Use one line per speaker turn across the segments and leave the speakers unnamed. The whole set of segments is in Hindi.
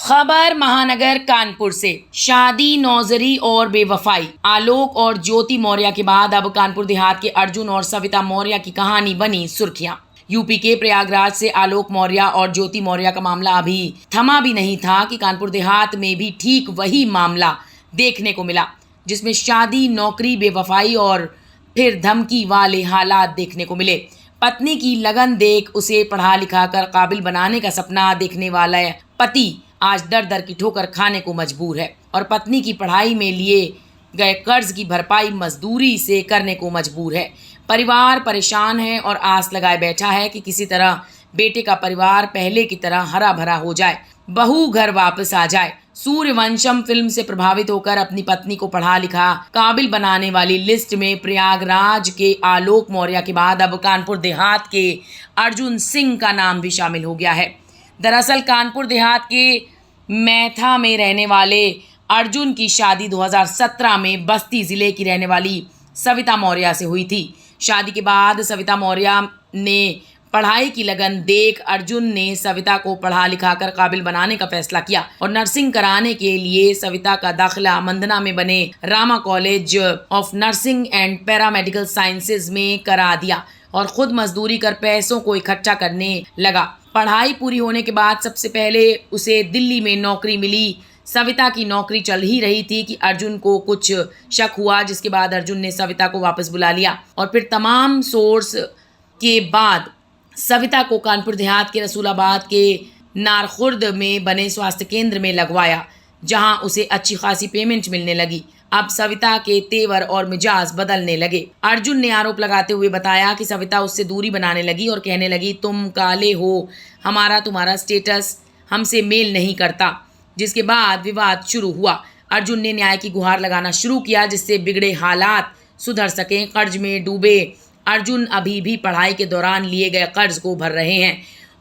खबर महानगर कानपुर से। शादी, नौजरी और बेवफाई। आलोक और ज्योति मौर्य के बाद अब कानपुर देहात के अर्जुन और सविता मौर्य की कहानी बनी सुर्खियां। यूपी के प्रयागराज से आलोक मौर्य और ज्योति मौर्य का मामला अभी थमा भी नहीं था कि कानपुर देहात में भी ठीक वही मामला देखने को मिला, जिसमें शादी, नौकरी, बेवफाई और फिर धमकी वाले हालात देखने को मिले। पत्नी की लगन देख उसे पढ़ा लिखा कर काबिल बनाने का सपना देखने वाला पति आज दर दर की ठोकर खाने को मजबूर है और पत्नी की पढ़ाई में लिए गए कर्ज की भरपाई मजदूरी से करने को मजबूर है। परिवार परेशान है और आस लगाए बैठा है कि किसी तरह बेटे का परिवार पहले की तरह हरा भरा हो जाए, बहू घर वापस आ जाए। सूर्यवंशम फिल्म से प्रभावित होकर अपनी पत्नी को पढ़ा लिखा काबिल बनाने वाली लिस्ट में प्रयागराज के आलोक मौर्य के बाद अब कानपुर देहात के अर्जुन सिंह का नाम भी शामिल हो गया है। दरअसल कानपुर देहात के मैथा में रहने वाले अर्जुन की शादी 2017 में बस्ती जिले की रहने वाली सविता मौर्य से हुई थी। शादी के बाद सविता मौर्य ने पढ़ाई की लगन देख अर्जुन ने सविता को पढ़ा लिखा कर काबिल बनाने का फैसला किया और नर्सिंग कराने के लिए सविता का दाखिला मंदना में बने Rama college of nursing and paramedical sciences में करा दिया और खुद मजदूरी कर पैसों को इकट्ठा करने लगा। पढ़ाई पूरी होने के बाद सबसे पहले उसे दिल्ली में नौकरी मिली। सविता की नौकरी चल ही रही थी कि अर्जुन को कुछ शक हुआ, जिसके बाद अर्जुन ने सविता को वापस बुला लिया और फिर तमाम सोर्स के बाद सविता को कानपुर देहात के रसूलाबाद के नारखुर्द में बने स्वास्थ्य केंद्र में लगवाया, जहां उसे अच्छी खासी पेमेंट मिलने लगी। अब सविता के तेवर और मिजाज बदलने लगे। अर्जुन ने आरोप लगाते हुए बताया कि सविता उससे दूरी बनाने लगी और कहने लगी, तुम काले हो, हमारा तुम्हारा स्टेटस हमसे मेल नहीं करता, जिसके बाद विवाद शुरू हुआ। अर्जुन ने न्याय की गुहार लगाना शुरू किया, जिससे बिगड़े हालात सुधर सकें। कर्ज में डूबे अर्जुन अभी भी पढ़ाई के दौरान लिए गए कर्ज को भर रहे हैं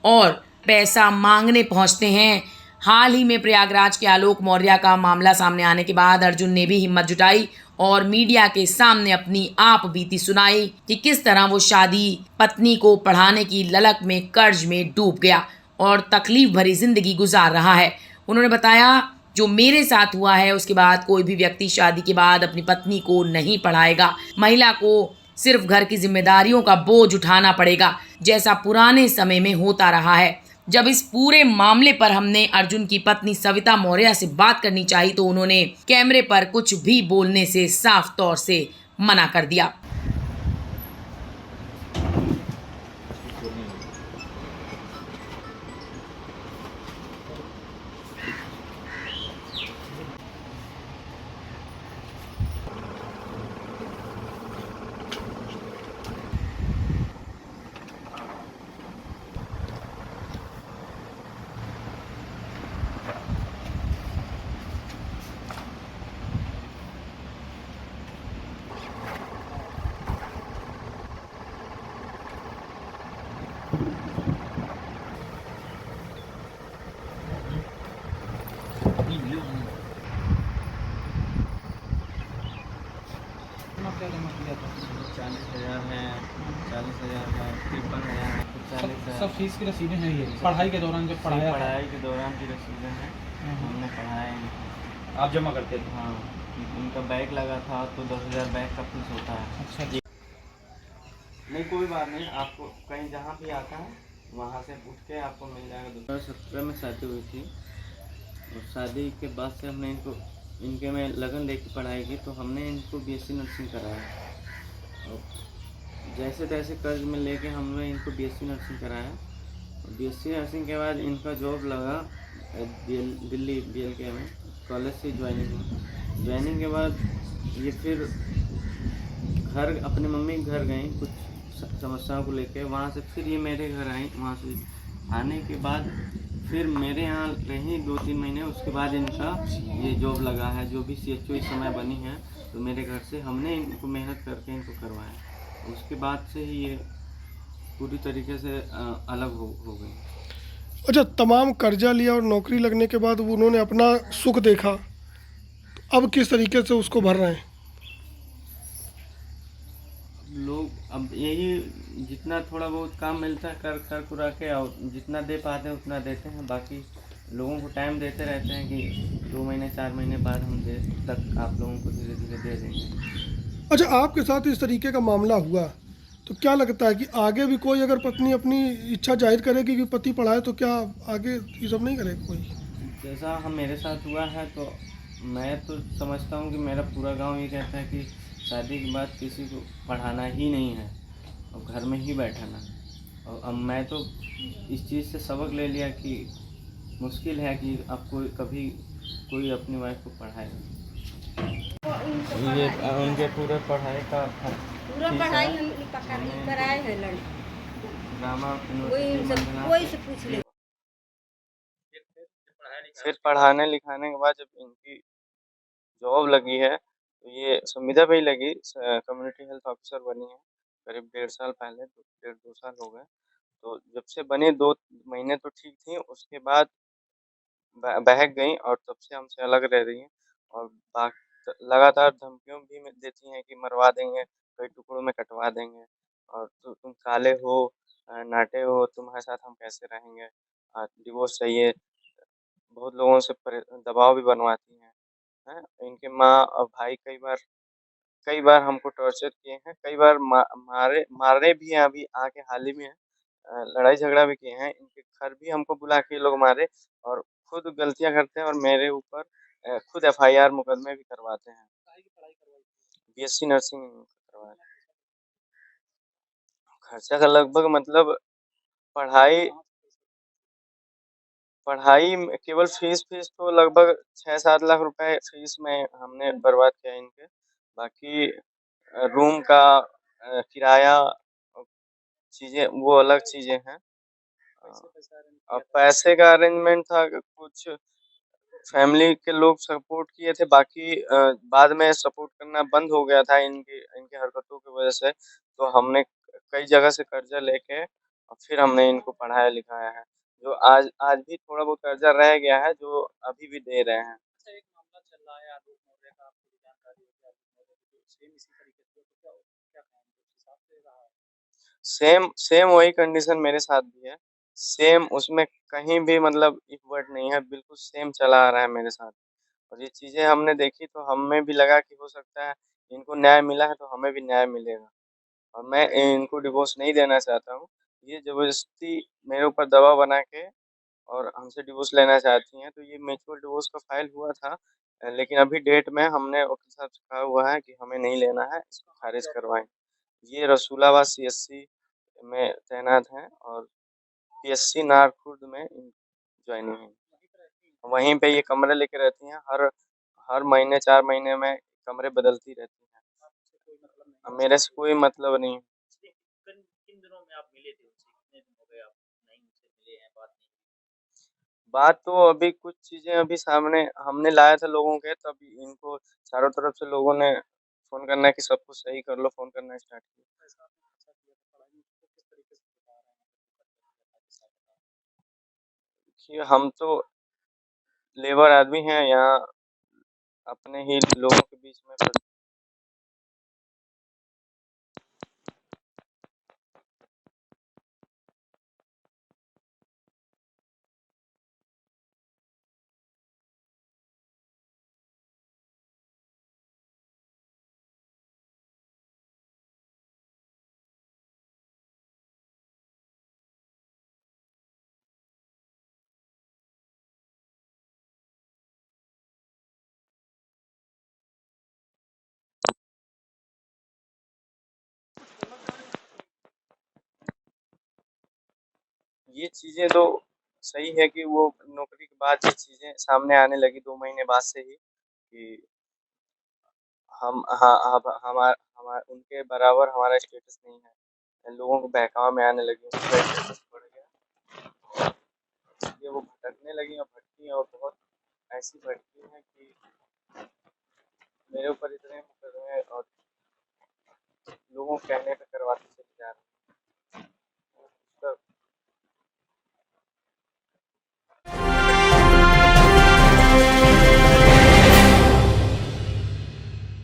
और पैसा मांगने पहुंचते हैं। हाल ही में प्रयागराज के आलोक मौर्य का मामला सामने आने के बाद अर्जुन ने भी हिम्मत जुटाई और मीडिया के सामने अपनी आप बीती सुनाई कि किस तरह वो शादी, पत्नी को पढ़ाने की ललक में कर्ज में डूब गया और तकलीफ भरी जिंदगी गुजार रहा है। उन्होंने बताया, जो मेरे साथ हुआ है उसके बाद कोई भी व्यक्ति शादी के बाद अपनी पत्नी को नहीं पढ़ाएगा। महिला को सिर्फ घर की जिम्मेदारियों का बोझ उठाना पड़ेगा, जैसा पुराने समय में होता रहा है। जब इस पूरे मामले पर हमने अर्जुन की पत्नी सविता मौर्य से बात करनी चाहिए तो उन्होंने कैमरे पर कुछ भी बोलने से साफ तौर से मना कर दिया।
क्या जमा किया था?
40,000 है, 40,000 है, 53,000 है, 40,000
सब फीस की रसीदें हैं। ये पढ़ाई के दौरान जब पढ़ाया था?
पढ़ाई के दौरान की रसीदें हैं, हमने पढ़ाया इनको।
आप जमा करते थे?
हाँ, उनका बैग लगा था तो 10,000 बैग का फीस होता है।
अच्छा जी।
नहीं, कोई बात नहीं, आपको कहीं जहाँ भी आता है वहाँ से उठ के आपको मिल जाएगा। 2017 में शादी हुई थी और शादी के बाद से हमने इनके में लगन लेके पढ़ाई की तो हमने इनको बीएससी नर्सिंग कराया और जैसे तैसे कर्ज में लेके हमने इनको बीएससी नर्सिंग कराया और बीएससी नर्सिंग के बाद इनका जॉब लगा दिल्ली BLK में कॉलेज से ज्वाइनिंग के बाद ये फिर घर अपने मम्मी के घर गई कुछ समस्याओं को लेके, वहाँ से फिर ये मेरे घर आई। वहाँ से आने के बाद फिर मेरे यहाँ रही 2-3 महीने, उसके बाद इनका ये जॉब लगा है जो भी CHO इस समय बनी है, तो मेरे घर से हमने इनको मेहनत करके इनको करवाया। उसके बाद से ही ये पूरी तरीके से अलग हो गई।
अच्छा, तमाम कर्जा लिया और नौकरी लगने के बाद उन्होंने अपना सुख देखा, अब किस तरीके से उसको भर रहे हैं?
लोग अब यही जितना थोड़ा बहुत काम मिलता है कर कुरा के और जितना दे पाते हैं उतना देते हैं, बाकी लोगों को टाइम देते रहते हैं कि 2 महीने 4 महीने बाद हम दे तक आप लोगों को धीरे धीरे दे देंगे।
अच्छा, आपके साथ इस तरीके का मामला हुआ तो क्या लगता है कि आगे भी कोई अगर पत्नी अपनी इच्छा जाहिर करेगी कि पति पढ़ाए तो क्या आगे ये सब नहीं करेगा कोई?
जैसा हम मेरे साथ हुआ है तो मैं तो समझता हूँ कि मेरा पूरा गांव ये कहता है कि शादी के बाद किसी को पढ़ाना ही नहीं है और घर में ही बैठाना। और अब मैं तो इस चीज़ से सबक ले लिया कि मुश्किल है कि अब कोई कभी कोई अपनी वाइफ को पढ़ाएगा। ये उनके पूरे पढ़ाई का
पूरा
फीस
पढ़ाई
है।
हम कराए हैं लड़की।
ड्रामा
कोई
यूनिवर्सिटी
से
मंडला
कोई से पूछ ले।
फिर पढ़ाने लिखाने के बाद जब इनकी जॉब लगी है तो ये संविदा पे ही लगी, कम्युनिटी हेल्थ ऑफिसर बनी है करीब 1.5 साल पहले, तो 1.5-2 साल हो गए। तो जब से बनी 2 महीने तो ठीक थी, उसके बाद बहक गई और तब से हमसे अलग रह रही हैं और लगातार धमकियों भी में देती हैं कि मरवा देंगे, कई टुकड़ों में कटवा देंगे और तुम काले हो, नाटे हो, तुम्हारे साथ हम कैसे रहेंगे, डिवोर्स चाहिए। बहुत लोगों से दबाव भी बनवाती हैं। हैं? इनके माँ और भाई कई बार हमको टॉर्चर किए हैं, कई बार मारे भी हैं, अभी आके हाल ही में लड़ाई झगड़ा भी किए हैं। इनके घर भी हमको बुला के ये लोग मारे और खुद गलतियाँ करते हैं और मेरे ऊपर खुद एफआईआर मुकदमे भी करवाते हैं। बीएससी नर्सिंग करवाया। खर्चा का लगभग मतलब पढ़ाई पढ़ाई में केवल फीस तो लगभग 6-7 लाख रुपए फीस में हमने बर्बाद किया इनके। बाकी रूम का किराया चीज़ें वो अलग चीज़ें हैं। अब पैसे का अरेंजमेंट था कि कुछ फैमिली के लोग सपोर्ट किए थे, बाकी बाद में सपोर्ट करना बंद हो गया था इनकी इनकी हरकतों की वज़ह से। तो हमने कई जगह से कर्ज़ा लेके और फिर हमने इनको पढ़ाया-लिखाया है। जो आज आज भी थोड़ा बहुत कर्ज़ा रह गया है, जो अभी भी दे रहे हैं।
अच्छा, एक मामला चल रहा है आलोक मौर्य का, आपको भी जानकारी होगी आलोक मौर्य की, तो सेम इसी तरीके से तो क्या क्या कहेंगे उस हिसाब से रहा है?
सेम सेम वही कंडीशन मेरे साथ भी है। सेम उसमें कहीं भी मतलब इफ वर्ड नहीं है, बिल्कुल सेम चला आ रहा है मेरे साथ। और ये चीज़ें हमने देखी तो हमें भी लगा कि हो सकता है इनको न्याय मिला है तो हमें भी न्याय मिलेगा। और मैं इनको डिवोर्स नहीं देना चाहता हूँ। ये ज़बरदस्ती मेरे ऊपर दबाव बना के और हमसे डिवोर्स लेना चाहती हैं। तो ये म्यूचुअल डिवोर्स का फाइल हुआ था, लेकिन अभी डेट में हमने वकील साहब से कहा हुआ है कि हमें नहीं लेना है, इसको खारिज करवाएँ। ये रसूलाबाद सीएचसी में तैनात हैं और पीएचसी नारखुर्द में जॉइनिंग है। वहीं पे ये कमरे लेके रहती हैं, हर हर महीने 4 महीने में कमरे बदलती रहती हैं।
आपसे कोई मतलब नहीं?
अब मेरे से कोई मतलब नहीं।
किन किन दिनों में आप मिले थे उनसे? कितने दिन हो गए आप नहीं उनसे मिले हैं, बात नहीं की?
बात तो अभी कुछ चीज़ें अभी सामने हमने लाया था लोगों के, तब इनको चारों तरफ से लोगों ने फ़ोन करना है कि सब कुछ सही कर लो, फ़ोन करना स्टार्ट किया।
ऐसा आपने खर्चा किया था पढ़ाई में, उसको किस तरीके से बता रहे हैं? किस हिसाब से?
कि हम तो लेबर आदमी हैं यहाँ, अपने ही लोगों के बीच में ये चीज़ें तो सही है कि वो नौकरी के बाद ये चीज़ें सामने आने लगी 2 महीने बाद से ही कि हम हाँ, अब उनके बराबर हमारा स्टेटस नहीं है। लोगों को बहकावा में आने लगी, उनका स्टेटस बढ़ गया। इसलिए वो भटकने लगी और भटकी और बहुत ऐसी भटकी हैं कि मेरे ऊपर इतने मुकदमे और लोगों के कहने पे करवाती चली जा रही हैं।